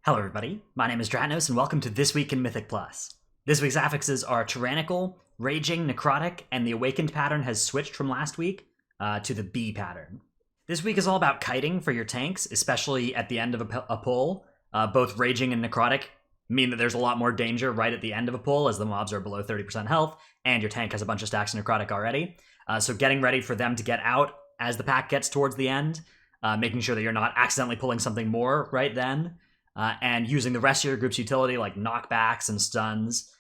Hello everybody, my name is Dratnos and welcome to This Week in Mythic Plus. This week's affixes are Tyrannical, Raging, Necrotic, and the Awakened pattern has switched from last week to the B pattern. This week is all about kiting for your tanks, especially at the end of a pull. Both Raging and Necrotic mean that there's a lot more danger right at the end of a pull as the mobs are below 30% health and your tank has a bunch of stacks of Necrotic already. So getting ready for them to get out as the pack gets towards the end, making sure that you're not accidentally pulling something more right then. And using the rest of your group's utility, like knockbacks and stuns,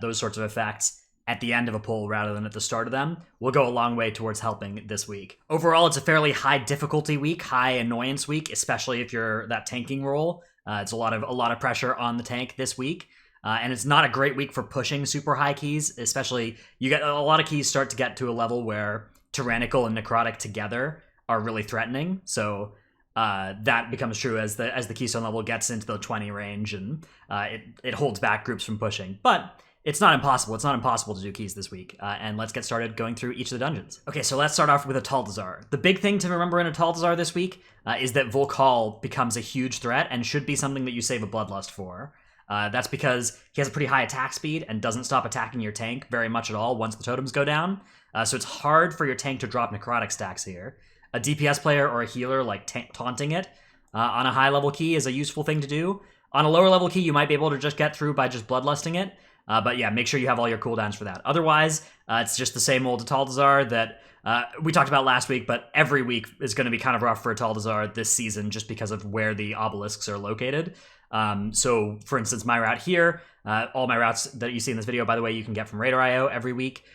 those sorts of effects, at the end of a pull rather than at the start of them, will go a long way towards helping this week. Overall, it's a fairly high difficulty week, high annoyance week, especially if you're that tanking role. It's a lot of pressure on the tank this week. And it's not a great week for pushing super high keys, especially you get a lot of keys start to get to a level where Tyrannical and Necrotic together are really threatening. So that becomes true as the keystone level gets into the 20 range, and it holds back groups from pushing. But it's not impossible. It's not impossible to do keys this week. And let's get started going through each of the dungeons. Okay, so let's start off with Atal'Dazar. The big thing to remember in Atal'Dazar this week is that Volkal becomes a huge threat and should be something that you save a Bloodlust for. That's because he has a pretty high attack speed and doesn't stop attacking your tank very much at all once the totems go down. So it's hard for your tank to drop Necrotic stacks here. A DPS player or a healer like taunting it on a high level key is a useful thing to do. On a lower level key, you might be able to just get through by just bloodlusting it. But yeah, make sure you have all your cooldowns for that. Otherwise, it's just the same old Atal'Dazar that we talked about last week, but every week is going to be kind of rough for Atal'Dazar this season just because of where the obelisks are located. So, for instance, my route here, all my routes that you see in this video, by the way, you can get from Raider.io every week.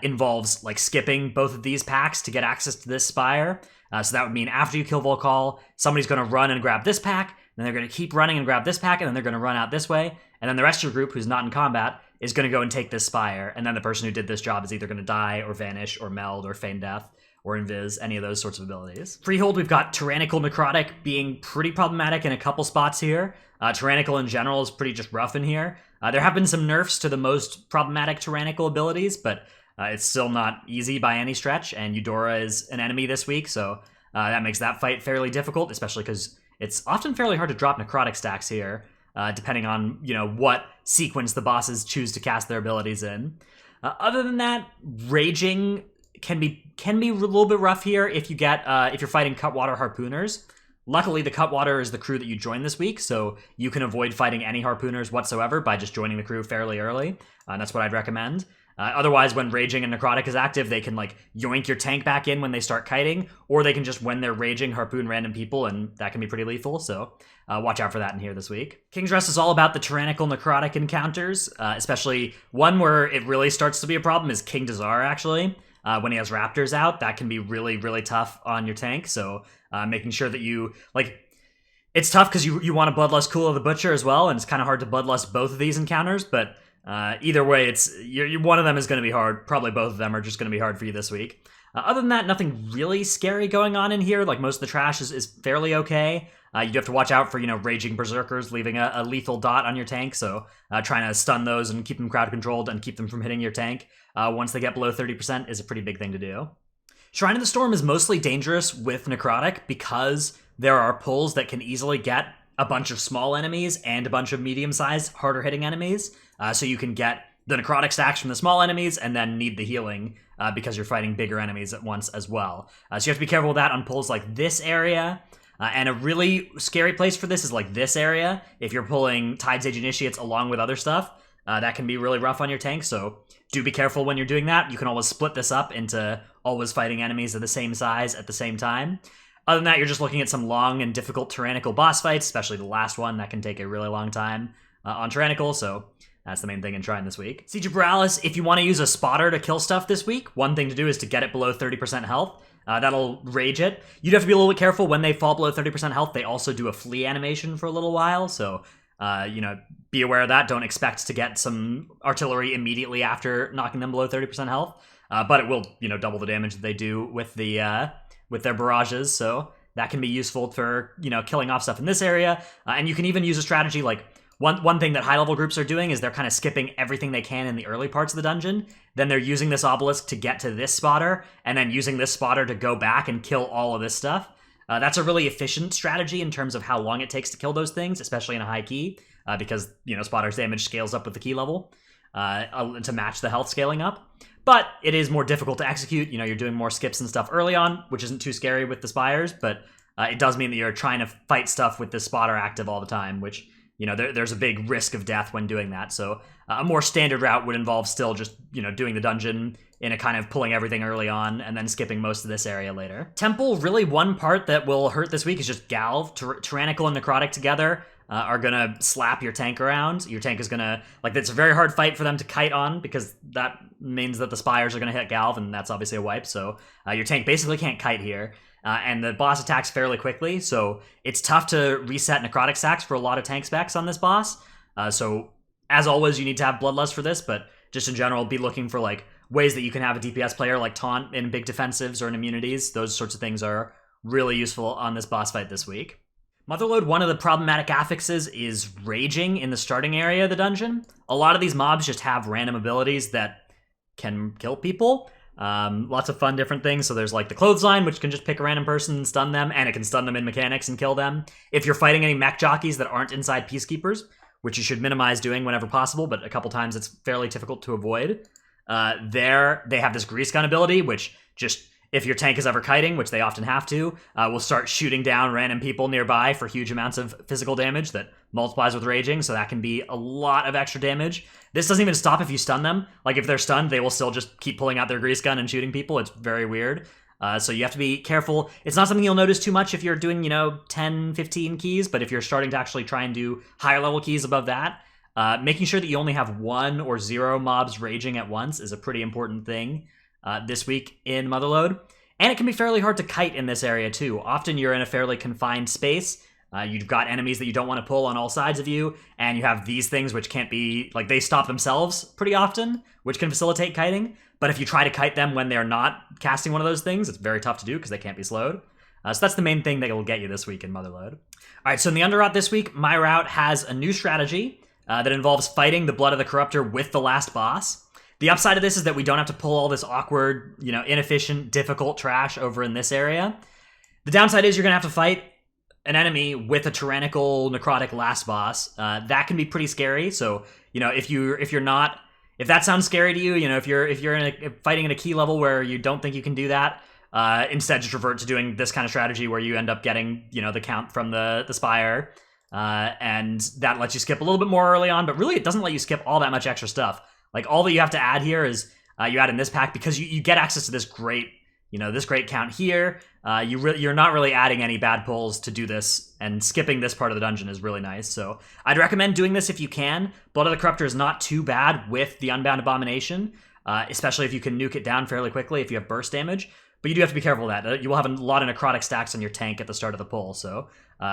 Involves like skipping both of these packs to get access to this spire. So that would mean after you kill Volkal, somebody's going to run and grab this pack, then they're going to keep running and grab this pack, and then they're going to run out this way, and then the rest of your group who's not in combat is going to go and take this spire, and then the person who did this job is either going to die or vanish or meld or feign death or invis, any of those sorts of abilities. Freehold, we've got Tyrannical Necrotic being pretty problematic in a couple spots here. Tyrannical in general is pretty just rough in here. There have been some nerfs to the most problematic Tyrannical abilities, but it's still not easy by any stretch, and Eudora is an enemy this week, so that makes that fight fairly difficult, especially because it's often fairly hard to drop Necrotic stacks here, depending on, what sequence the bosses choose to cast their abilities in. Other than that, Raging can be a little bit rough here if you're fighting Cutwater Harpooners. Luckily, the Cutwater is the crew that you join this week, so you can avoid fighting any Harpooners whatsoever by just joining the crew fairly early, and that's what I'd recommend. Otherwise, when Raging and Necrotic is active, they can yoink your tank back in when they start kiting, or they can just, when they're raging, harpoon random people, and that can be pretty lethal, so watch out for that in here this week. King's Rest is all about the Tyrannical Necrotic encounters, especially one where it really starts to be a problem is King Dazar, actually. When he has Raptors out, that can be really, really tough on your tank, so making sure that you, it's tough because you want to Bloodlust Kula the Butcher as well, and it's kind of hard to Bloodlust both of these encounters, but either way, one of them is going to be hard. Probably both of them are just going to be hard for you this week. Other than that, nothing really scary going on in here. Most of the trash is fairly okay. You do have to watch out for, Raging Berserkers leaving a lethal dot on your tank, so trying to stun those and keep them crowd controlled and keep them from hitting your tank once they get below 30% is a pretty big thing to do. Shrine of the Storm is mostly dangerous with Necrotic because there are pulls that can easily get a bunch of small enemies and a bunch of medium-sized, harder-hitting enemies. So you can get the Necrotic stacks from the small enemies and then need the healing because you're fighting bigger enemies at once as well. So you have to be careful with that on pulls like this area. And a really scary place for this is this area. If you're pulling Tide's Age Initiates along with other stuff, that can be really rough on your tank. So do be careful when you're doing that. You can always split this up into always fighting enemies of the same size at the same time. Other than that, you're just looking at some long and difficult Tyrannical boss fights, especially the last one. That can take a really long time on Tyrannical, so that's the main thing in Shrine this week. Siege of Boralus, if you want to use a spotter to kill stuff this week, one thing to do is to get it below 30% health. That'll rage it. You'd have to be a little bit careful when they fall below 30% health. They also do a flee animation for a little while, so be aware of that. Don't expect to get some artillery immediately after knocking them below 30% health, but it will, double the damage that they do with their barrages, so that can be useful for, killing off stuff in this area. And you can even use a strategy one thing that high-level groups are doing is they're kind of skipping everything they can in the early parts of the dungeon. Then they're using this obelisk to get to this spotter, and then using this spotter to go back and kill all of this stuff. That's a really efficient strategy in terms of how long it takes to kill those things, especially in a high key, because, Spotter's damage scales up with the key level to match the health scaling up. But it is more difficult to execute. You're doing more skips and stuff early on, which isn't too scary with the Spires, but it does mean that you're trying to fight stuff with the Spotter active all the time, which, there's a big risk of death when doing that. So a more standard route would involve still just, doing the dungeon in a kind of pulling everything early on and then skipping most of this area later. Temple, really one part that will hurt this week is just Galv. Tyrannical and Necrotic together are gonna slap your tank around. Your tank is gonna, it's a very hard fight for them to kite on because that means that the Spires are gonna hit Galv, and that's obviously a wipe, so your tank basically can't kite here. And the boss attacks fairly quickly, so it's tough to reset Necrotic stacks for a lot of tank specs on this boss. So, as always, you need to have Bloodlust for this, but just in general, be looking for, ways that you can have a DPS player, taunt in big defensives or in immunities. Those sorts of things are really useful on this boss fight this week. Motherlode, one of the problematic affixes is raging in the starting area of the dungeon. A lot of these mobs just have random abilities that can kill people. Lots of fun different things. So there's the clothesline, which can just pick a random person and stun them, and it can stun them in mechanics and kill them. If you're fighting any mech jockeys that aren't inside peacekeepers, which you should minimize doing whenever possible, but a couple times it's fairly difficult to avoid. They have this grease gun ability, which just, if your tank is ever kiting, which they often have to, will start shooting down random people nearby for huge amounts of physical damage that multiplies with raging, so that can be a lot of extra damage. This doesn't even stop if you stun them. If they're stunned, they will still just keep pulling out their grease gun and shooting people. It's very weird. So you have to be careful. It's not something you'll notice too much if you're doing, 10, 15 keys, but if you're starting to actually try and do higher level keys above that, making sure that you only have 1 or 0 mobs raging at once is a pretty important thing this week in Motherlode. And it can be fairly hard to kite in this area too. Often you're in a fairly confined space. You've got enemies that you don't want to pull on all sides of you, and you have these things which can't be, they stop themselves pretty often, which can facilitate kiting. But if you try to kite them when they're not casting one of those things, it's very tough to do because they can't be slowed. So that's the main thing that will get you this week in Motherlode. All right, so in the Underrot this week, my route has a new strategy that involves fighting the Blood of the Corruptor with the last boss. The upside of this is that we don't have to pull all this awkward, inefficient, difficult trash over in this area. The downside is you're going to have to fight an enemy with a tyrannical necrotic last boss. That can be pretty scary. So, if that sounds scary to you, if you're fighting at a key level where you don't think you can do that, instead just revert to doing this kind of strategy where you end up getting, the count from the Spire. And that lets you skip a little bit more early on, but really it doesn't let you skip all that much extra stuff. All that you have to add here is you add in this pack because you get access to this great, this great count here. You're not really adding any bad pulls to do this, and skipping this part of the dungeon is really nice. So I'd recommend doing this if you can. Blood of the Corruptor is not too bad with the Unbound Abomination, especially if you can nuke it down fairly quickly if you have burst damage. But you do have to be careful of that. You will have a lot of necrotic stacks on your tank at the start of the pull, so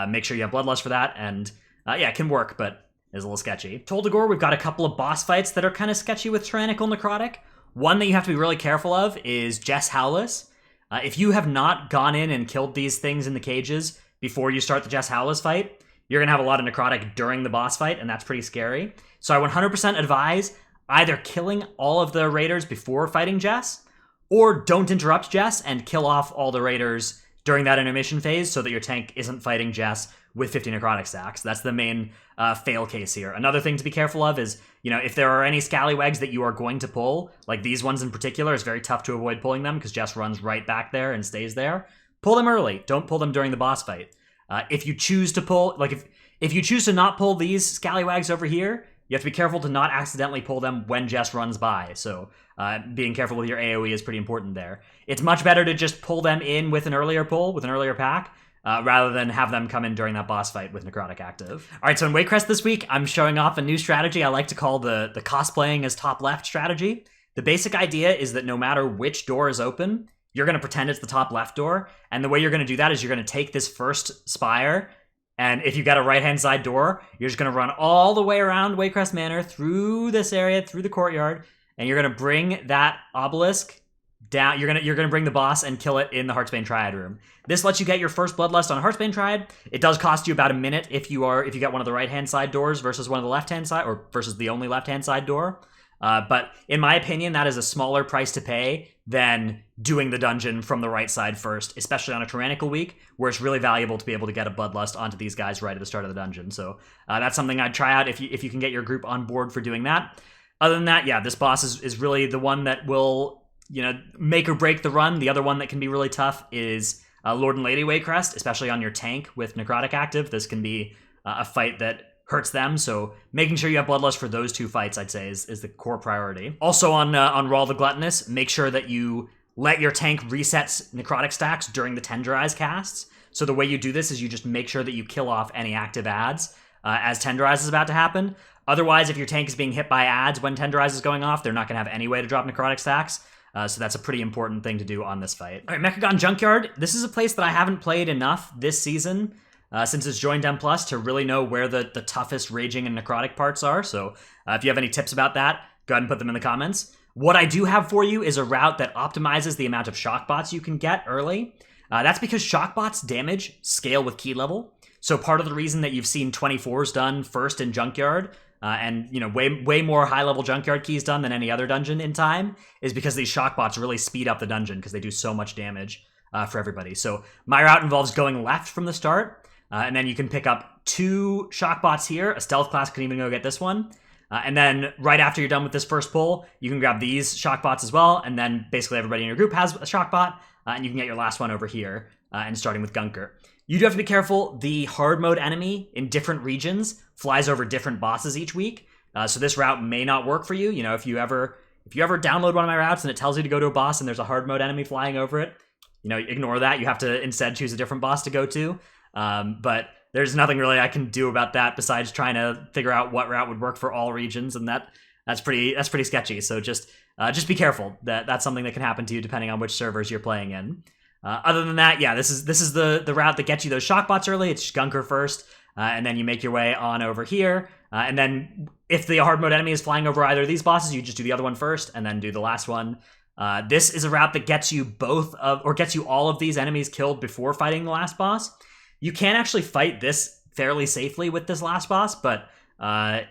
make sure you have Bloodlust for that. And it can work, but is a little sketchy. Tol Dagor, we've got a couple of boss fights that are kind of sketchy with Tyrannical Necrotic. One that you have to be really careful of is Jess Howless. If you have not gone in and killed these things in the cages before you start the Jess Howless fight, you're going to have a lot of Necrotic during the boss fight, and that's pretty scary. So I 100% advise either killing all of the raiders before fighting Jess, or don't interrupt Jess and kill off all the raiders during that intermission phase so that your tank isn't fighting Jess with 50 necrotic stacks. That's the main fail case here. Another thing to be careful of is, if there are any scallywags that you are going to pull, like these ones in particular, it's very tough to avoid pulling them because Jess runs right back there and stays there. Pull them early. Don't pull them during the boss fight. If you choose to pull, if you choose to not pull these scallywags over here, you have to be careful to not accidentally pull them when Jess runs by. So being careful with your AoE is pretty important there. It's much better to just pull them in with an earlier pull, with an earlier pack, rather than have them come in during that boss fight with Necrotic active. All right, so in Waycrest this week, I'm showing off a new strategy I like to call the cosplaying as top left strategy. The basic idea is that no matter which door is open, you're going to pretend it's the top left door. And the way you're going to do that is you're going to take this first spire, and if you've got a right-hand side door, you're just going to run all the way around Waycrest Manor through this area, through the courtyard, and you're going to bring that obelisk down. You're gonna bring the boss and kill it in the Heartsbane Triad room. This lets you get your first Bloodlust on a Heartsbane Triad. It does cost you about a minute if you get one of the right-hand side doors versus one of the left-hand side, or versus the only left-hand side door. But in my opinion, that is a smaller price to pay than doing the dungeon from the right side first, especially on a tyrannical week, where it's really valuable to be able to get a Bloodlust onto these guys right at the start of the dungeon. So that's something I'd try out if you can get your group on board for doing that. Other than that, yeah, this boss is really the one that will, make or break the run. The other one that can be really tough is Lord and Lady Waycrest, especially on your tank with Necrotic active. This can be a fight that hurts them, so making sure you have Bloodlust for those two fights, I'd say, is the core priority. Also on Rawl the Gluttonous, make sure that you let your tank reset Necrotic stacks during the Tenderize casts. So the way you do this is you just make sure that you kill off any active ads as Tenderize is about to happen. Otherwise, if your tank is being hit by ads when Tenderize is going off, they're not going to have any way to drop Necrotic stacks. So that's a pretty important thing to do on this fight. All right, Mechagon Junkyard. This is a place that I haven't played enough this season since it's joined M+, to really know where the toughest raging and necrotic parts are. So if you have any tips about that, go ahead and put them in the comments. What I do have for you is a route that optimizes the amount of shock bots you can get early. That's because shock bots damage scale with key level. So part of the reason that you've seen 24s done first in Junkyard, and way more high-level Junkyard keys done than any other dungeon in time, is because these shock bots really speed up the dungeon because they do so much damage for everybody. So my route involves going left from the start, and then you can pick up 2 shock bots here. A stealth class can even go get this one. And then right after you're done with this first pull, you can grab these shock bots as well, and then basically everybody in your group has a shock bot, and you can get your last one over here, and starting with Gunker. You do have to be careful. The hard mode enemy in different regions flies over different bosses each week, so this route may not work for you. If you ever download one of my routes and it tells you to go to a boss and there's a hard mode enemy flying over it, ignore that. You have to instead choose a different boss to go to. But there's nothing really I can do about that besides trying to figure out what route would work for all regions, and that's pretty sketchy. So just be careful. That's something that can happen to you depending on which servers you're playing in. Other than that, yeah, this is the route that gets you those shock bots early. It's just Gunker first, and then you make your way on over here. And then if the hard mode enemy is flying over either of these bosses, you just do the other one first, and then do the last one. This is a route that gets you gets you all of these enemies killed before fighting the last boss. You can actually fight this fairly safely with this last boss, but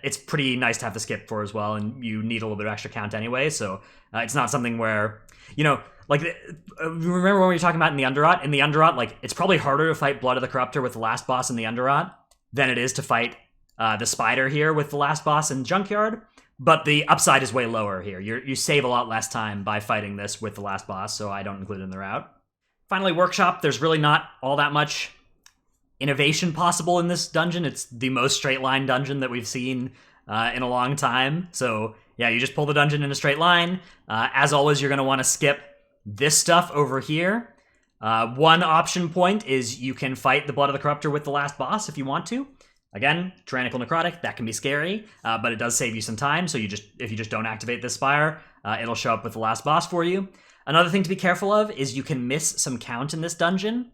it's pretty nice to have the skip for as well, and you need a little bit of extra count anyway, so it's not something where, remember when we were talking about in the Underrot? In the Underrot, it's probably harder to fight Blood of the Corruptor with the last boss in the Underrot than it is to fight the Spider here with the last boss in Junkyard, but the upside is way lower here. You save a lot less time by fighting this with the last boss, so I don't include it in the route. Finally, Workshop. There's really not all that much innovation possible in this dungeon. It's the most straight line dungeon that we've seen in a long time. So yeah, you just pull the dungeon in a straight line. As always, you're going to want to skip this stuff over here. One option point is you can fight the Blood of the Corruptor with the last boss if you want to. Again, Tyrannical Necrotic, that can be scary, but it does save you some time. So if you just don't activate this spire, it'll show up with the last boss for you. Another thing to be careful of is you can miss some count in this dungeon.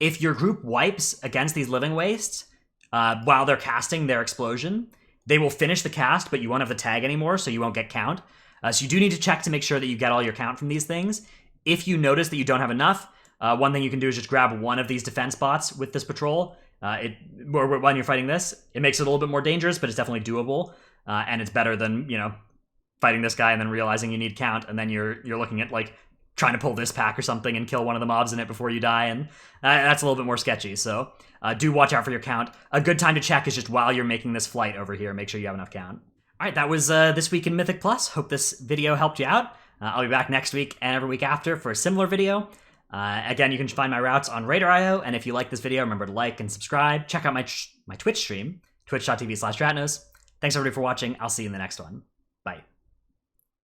If your group wipes against these Living Wastes while they're casting their explosion, they will finish the cast, but you won't have the tag anymore, so you won't get count. So you do need to check to make sure that you get all your count from these things. If you notice that you don't have enough, one thing you can do is just grab one of these defense bots with this patrol. When you're fighting this, it makes it a little bit more dangerous, but it's definitely doable. And it's better than, fighting this guy and then realizing you need count, and then you're looking at, trying to pull this pack or something and kill one of the mobs in it before you die, and that's a little bit more sketchy, so do watch out for your count. A good time to check is just while you're making this flight over here. Make sure you have enough count. Alright, that was This Week in Mythic Plus. Hope this video helped you out. I'll be back next week and every week after for a similar video. Again, you can find my routes on Radar.io, and if you like this video, remember to like and subscribe. Check out my Twitch stream, twitch.tv/Dratnos. Thanks everybody for watching. I'll see you in the next one. Bye.